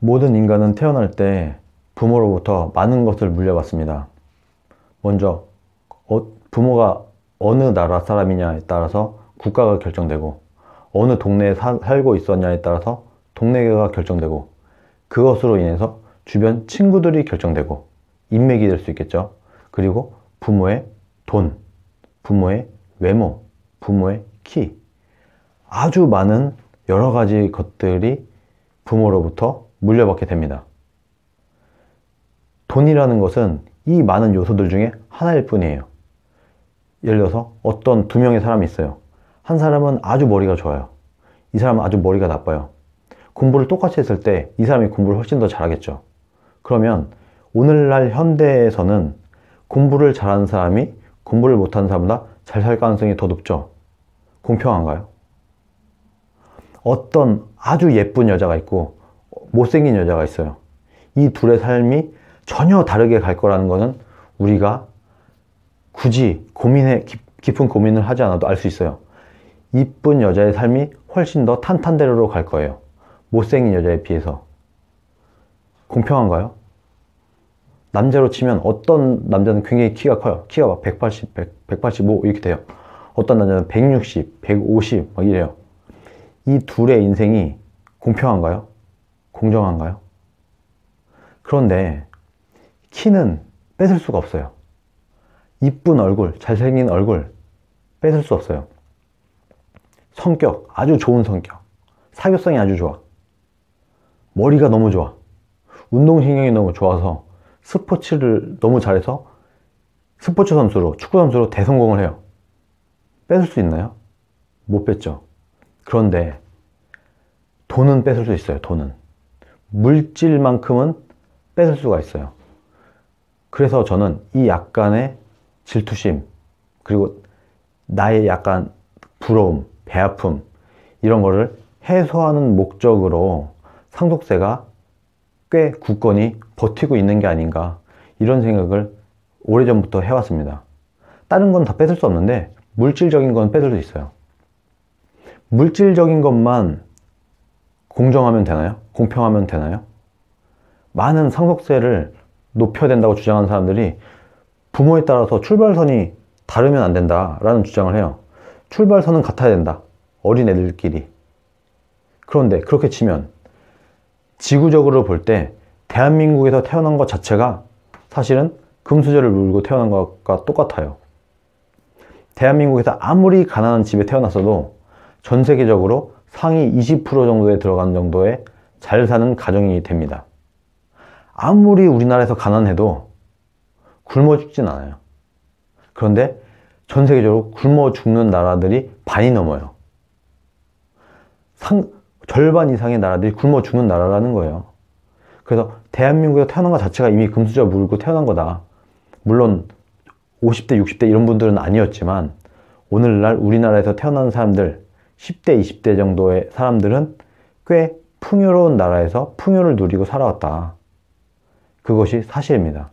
모든 인간은 태어날 때 부모로부터 많은 것을 물려받습니다. 먼저 부모가 어느 나라 사람이냐에 따라서 국가가 결정되고, 어느 동네에 살고 있었냐에 따라서 동네가 결정되고, 그것으로 인해서 주변 친구들이 결정되고 인맥이 될 수 있겠죠. 그리고 부모의 돈, 부모의 외모, 부모의 키, 아주 많은 여러 가지 것들이 부모로부터 물려받게 됩니다. 돈이라는 것은 이 많은 요소들 중에 하나일 뿐이에요. 예를 들어서 어떤 두 명의 사람이 있어요. 한 사람은 아주 머리가 좋아요. 이 사람은 아주 머리가 나빠요. 공부를 똑같이 했을 때 이 사람이 공부를 훨씬 더 잘하겠죠. 그러면 오늘날 현대에서는 공부를 잘하는 사람이 공부를 못하는 사람보다 잘 살 가능성이 더 높죠. 공평한가요? 어떤 아주 예쁜 여자가 있고 못생긴 여자가 있어요. 이 둘의 삶이 전혀 다르게 갈 거라는 것은 우리가 굳이 깊은 고민을 하지 않아도 알 수 있어요. 이쁜 여자의 삶이 훨씬 더 탄탄대로로 갈 거예요. 못생긴 여자에 비해서. 공평한가요? 남자로 치면 어떤 남자는 굉장히 키가 커요. 키가 막 180, 185 이렇게 돼요. 어떤 남자는 160, 150 막 이래요. 이 둘의 인생이 공평한가요? 공정한가요? 그런데 키는 뺏을 수가 없어요. 이쁜 얼굴, 잘생긴 얼굴 뺏을 수 없어요. 성격, 아주 좋은 성격, 사교성이 아주 좋아, 머리가 너무 좋아, 운동신경이 너무 좋아서 스포츠를 너무 잘해서 스포츠 선수로, 축구 선수로 대성공을 해요. 뺏을 수 있나요? 못 뺏죠. 그런데 돈은 뺏을 수 있어요. 돈은 물질만큼은 뺏을 수가 있어요. 그래서 저는 이 약간의 질투심, 그리고 나의 약간 부러움, 배아픔, 이런 거를 해소하는 목적으로 상속세가 꽤 굳건히 버티고 있는 게 아닌가, 이런 생각을 오래전부터 해왔습니다. 다른 건 다 뺏을 수 없는데 물질적인 건 뺏을 수 있어요. 물질적인 것만 공정하면 되나요? 공평하면 되나요? 많은 상속세를 높여야 된다고 주장하는 사람들이 부모에 따라서 출발선이 다르면 안 된다라는 주장을 해요. 출발선은 같아야 된다, 어린애들끼리. 그런데 그렇게 치면 지구적으로 볼 때 대한민국에서 태어난 것 자체가 사실은 금수저를 물고 태어난 것과 똑같아요. 대한민국에서 아무리 가난한 집에 태어났어도 전 세계적으로 상위 20% 정도에 들어가는 정도의 잘 사는 가정이 됩니다. 아무리 우리나라에서 가난해도 굶어 죽진 않아요. 그런데 전 세계적으로 굶어 죽는 나라들이 반이 넘어요. 절반 이상의 나라들이 굶어 죽는 나라라는 거예요. 그래서 대한민국에서 태어난 것 자체가 이미 금수저 물고 태어난 거다. 물론 50대, 60대 이런 분들은 아니었지만 오늘날 우리나라에서 태어난 사람들 10대, 20대 정도의 사람들은 꽤 풍요로운 나라에서 풍요를 누리고 살아왔다. 그것이 사실입니다.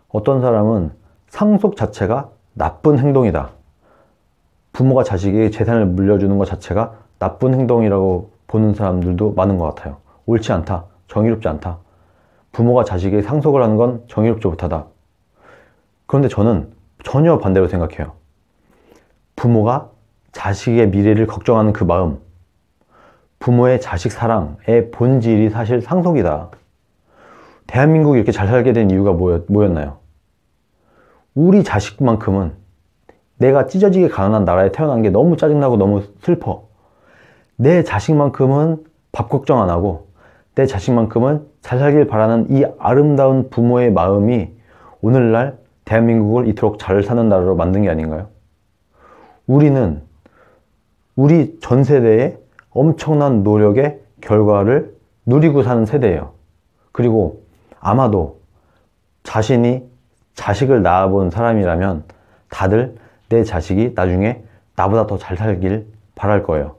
어떤 사람은 상속 자체가 나쁜 행동이다, 부모가 자식에게 재산을 물려주는 것 자체가 나쁜 행동이라고 보는 사람들도 많은 것 같아요. 옳지 않다, 정의롭지 않다, 부모가 자식에게 상속을 하는 건 정의롭지 못하다. 그런데 저는 전혀 반대로 생각해요. 부모가 자식의 미래를 걱정하는 그 마음, 부모의 자식 사랑의 본질이 사실 상속이다. 대한민국이 이렇게 잘 살게 된 이유가 뭐였나요? 우리 자식만큼은, 내가 찢어지게 가난한 나라에 태어난 게 너무 짜증나고 너무 슬퍼, 내 자식만큼은 밥 걱정 안 하고 내 자식만큼은 잘 살길 바라는 이 아름다운 부모의 마음이 오늘날 대한민국을 이토록 잘 사는 나라로 만든 게 아닌가요? 우리는 우리 전 세대의 엄청난 노력의 결과를 누리고 사는 세대예요. 그리고 아마도 자신이 자식을 낳아본 사람이라면 다들 내 자식이 나중에 나보다 더 잘 살길 바랄 거예요.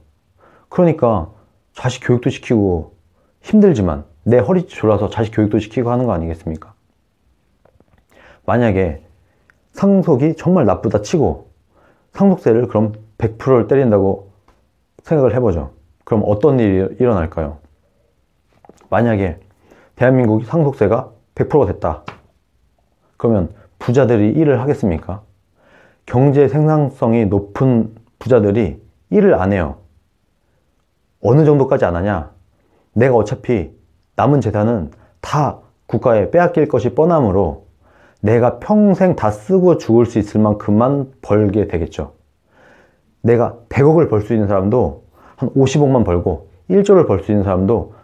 그러니까 자식 교육도 시키고, 힘들지만 내 허리 졸라서 자식 교육도 시키고 하는 거 아니겠습니까? 만약에 상속이 정말 나쁘다 치고 상속세를 그럼 100%를 때린다고 생각을 해보죠. 그럼 어떤 일이 일어날까요? 만약에 대한민국 상속세가 100%가 됐다. 그러면 부자들이 일을 하겠습니까? 경제 생산성이 높은 부자들이 일을 안 해요. 어느 정도까지 안 하냐? 내가 어차피 남은 재산은 다 국가에 빼앗길 것이 뻔하므로 내가 평생 다 쓰고 죽을 수 있을 만큼만 벌게 되겠죠. 내가 100억을 벌 수 있는 사람도 한 50억만 벌고 1조를 벌 수 있는 사람도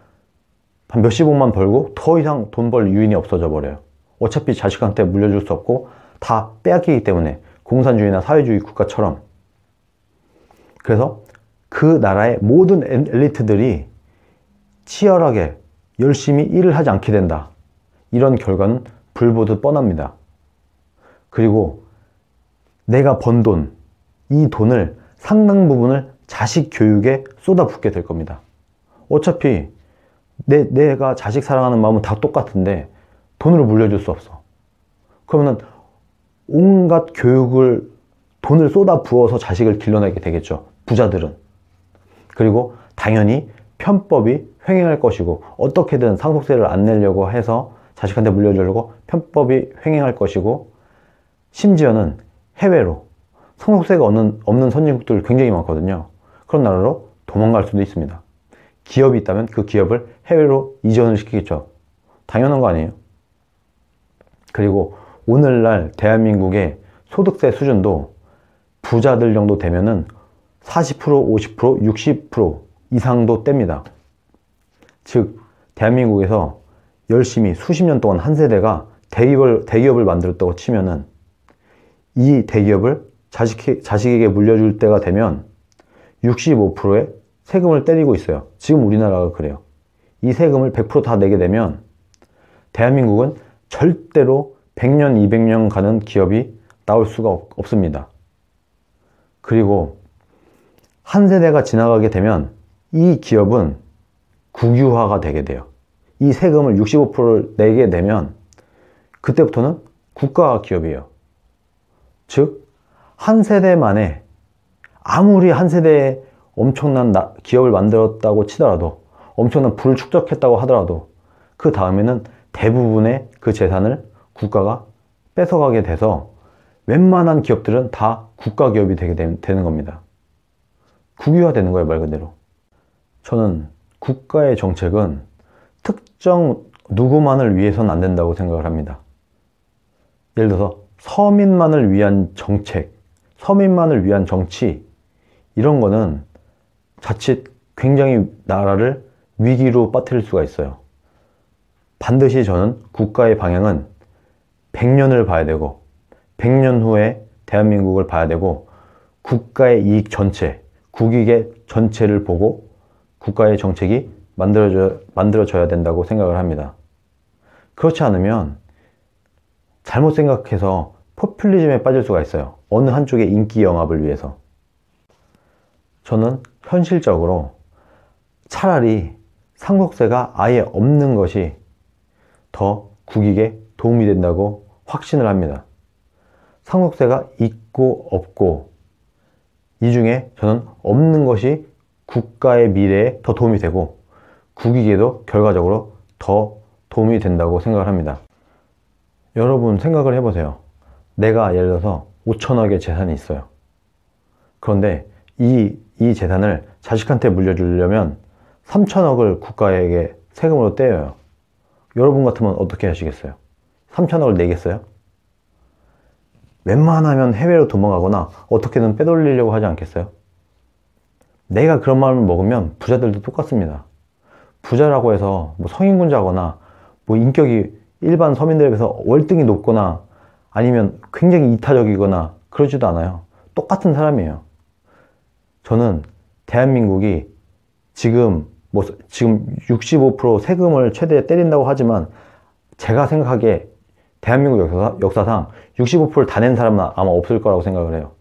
한 몇십억만 벌고 더 이상 돈 벌 유인이 없어져 버려요. 어차피 자식한테 물려줄 수 없고 다 빼앗기기 때문에, 공산주의나 사회주의 국가처럼. 그래서 그 나라의 모든 엘리트들이 치열하게 열심히 일을 하지 않게 된다. 이런 결과는 불보듯 뻔합니다. 그리고 내가 번 돈, 이 돈을 상당 부분을 자식 교육에 쏟아붓게 될 겁니다. 어차피 내가 자식 사랑하는 마음은 다 똑같은데 돈으로 물려줄 수 없어. 그러면 온갖 교육을, 돈을 쏟아부어서 자식을 길러내게 되겠죠, 부자들은. 그리고 당연히 편법이 횡행할 것이고, 어떻게든 상속세를 안 내려고 해서 자식한테 물려주려고 편법이 횡행할 것이고, 심지어는 해외로, 상속세가 없는 선진국들 굉장히 많거든요. 그런 나라로 도망갈 수도 있습니다. 기업이 있다면 그 기업을 해외로 이전을 시키겠죠. 당연한 거 아니에요? 그리고 오늘날 대한민국의 소득세 수준도 부자들 정도 되면은 40%, 50%, 60% 이상도 뗍니다. 즉, 대한민국에서 열심히 수십 년 동안 한 세대가 대기업을 만들었다고 치면은 이 대기업을 자식에게 물려줄 때가 되면 65%의 세금을 때리고 있어요. 지금 우리나라가 그래요. 이 세금을 100% 다 내게 되면 대한민국은 절대로 100년, 200년 가는 기업이 나올 수가 없습니다. 그리고 한 세대가 지나가게 되면 이 기업은 국유화가 되게 돼요. 이 세금을 65%를 내게 되면 그때부터는 국가 기업이에요. 즉, 한 세대 만에, 아무리 한 세대에 엄청난 기업을 만들었다고 치더라도, 엄청난 부를 축적했다고 하더라도 그 다음에는 대부분의 그 재산을 국가가 뺏어가게 돼서 웬만한 기업들은 다 국가 기업이 되는 겁니다. 국유화 되는 거예요, 말 그대로. 저는 국가의 정책은 특정 누구만을 위해서는 안 된다고 생각을 합니다. 예를 들어서 서민만을 위한 정책, 서민만을 위한 정치, 이런 거는 자칫 굉장히 나라를 위기로 빠뜨릴 수가 있어요. 반드시 저는 국가의 방향은 100년을 봐야 되고, 100년 후에 대한민국을 봐야 되고, 국가의 이익 전체, 국익의 전체를 보고 국가의 정책이 만들어져야 된다고 생각을 합니다. 그렇지 않으면 잘못 생각해서 포퓰리즘에 빠질 수가 있어요. 어느 한쪽의 인기 영합을 위해서. 저는 현실적으로 차라리 상속세가 아예 없는 것이 더 국익에 도움이 된다고 확신을 합니다. 상속세가 있고 없고, 이 중에 저는 없는 것이 국가의 미래에 더 도움이 되고 국익에도 결과적으로 더 도움이 된다고 생각을 합니다. 여러분 생각을 해보세요. 내가 예를 들어서 5천억의 재산이 있어요. 그런데 이 재산을 자식한테 물려주려면 3천억을 국가에게 세금으로 떼어요. 여러분 같으면 어떻게 하시겠어요? 3천억을 내겠어요? 웬만하면 해외로 도망가거나 어떻게든 빼돌리려고 하지 않겠어요? 내가 그런 마음을 먹으면 부자들도 똑같습니다. 부자라고 해서 뭐 성인군자거나 뭐 인격이 일반 서민들에 비해서 월등히 높거나 아니면 굉장히 이타적이거나 그러지도 않아요. 똑같은 사람이에요. 저는 대한민국이 지금 65% 세금을 최대 때린다고 하지만, 제가 생각하기에 대한민국 역사상 65%를 다 낸 사람은 아마 없을 거라고 생각을 해요.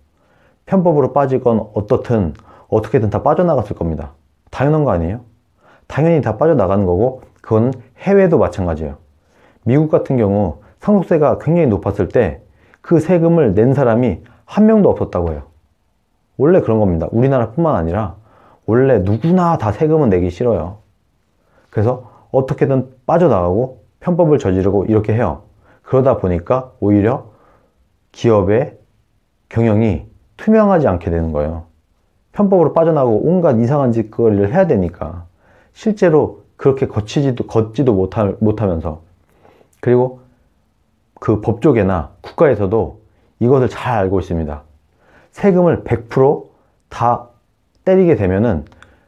편법으로 빠지건 어떻게든 다 빠져나갔을 겁니다. 당연한 거 아니에요? 당연히 다 빠져나가는 거고, 그건 해외도 마찬가지예요. 미국 같은 경우 상속세가 굉장히 높았을 때 그 세금을 낸 사람이 한 명도 없었다고 해요. 원래 그런 겁니다. 우리나라뿐만 아니라 원래 누구나 다 세금은 내기 싫어요. 그래서 어떻게든 빠져나가고 편법을 저지르고 이렇게 해요. 그러다 보니까 오히려 기업의 경영이 투명하지 않게 되는 거예요. 편법으로 빠져나가고 온갖 이상한 짓거리를 해야 되니까 실제로 그렇게 걷지도 못하면서, 그리고 그 법조계나 국가에서도 이것을 잘 알고 있습니다. 세금을 100% 때리게 되면은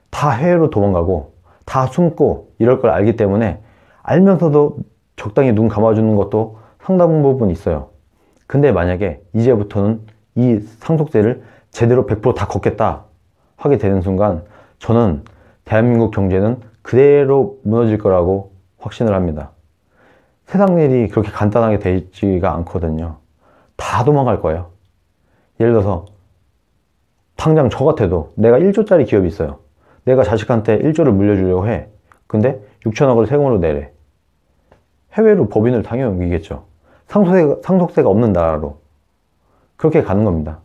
다 해외로 도망가고 다 숨고 이럴 걸 알기 때문에 알면서도 적당히 눈 감아주는 것도 상당 부분 있어요. 근데 만약에 이제부터는 이 상속세를 제대로 100%다 걷겠다 하게 되는 순간 저는 대한민국 경제는 그대로 무너질 거라고 확신을 합니다. 세상 일이 그렇게 간단하게 되지가 않거든요. 다 도망갈 거예요. 예를 들어서 당장 저 같아도 내가 1조짜리 기업이 있어요. 내가 자식한테 1조를 물려주려고 해. 근데 6천억을 세금으로 내래. 해외로 법인을 당연히 옮기겠죠. 상속세가 없는 나라로. 그렇게 가는 겁니다.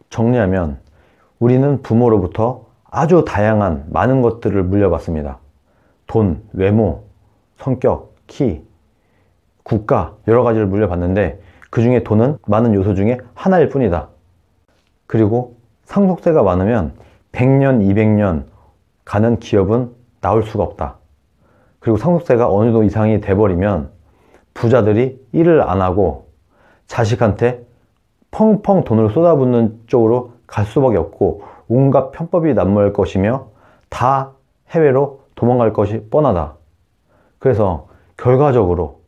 정리하면 우리는 부모로부터 아주 다양한 많은 것들을 물려받습니다. 돈, 외모, 성격, 키, 국가 여러 가지를 물려받는데 그 중에 돈은 많은 요소 중에 하나일 뿐이다. 그리고 상속세가 많으면 100년, 200년 가는 기업은 나올 수가 없다. 그리고 상속세가 어느 정도 이상이 돼버리면 부자들이 일을 안 하고 자식한테 펑펑 돈을 쏟아붓는 쪽으로 갈 수밖에 없고 온갖 편법이 난무할 것이며 다 해외로 도망갈 것이 뻔하다. 그래서 결과적으로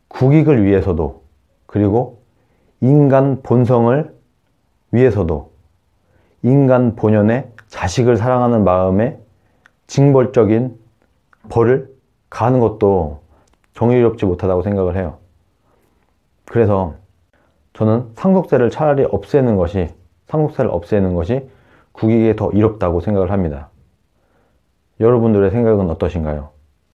국익을 위해서도 그리고 인간 본성을 위해서도 인간 본연의 자식을 사랑하는 마음에 징벌적인 벌을 가하는 것도 정의롭지 못하다고 생각을 해요. 그래서 저는 상속세를 차라리 없애는 것이 국익에 더 이롭다고 생각을 합니다. 여러분들의 생각은 어떠신가요?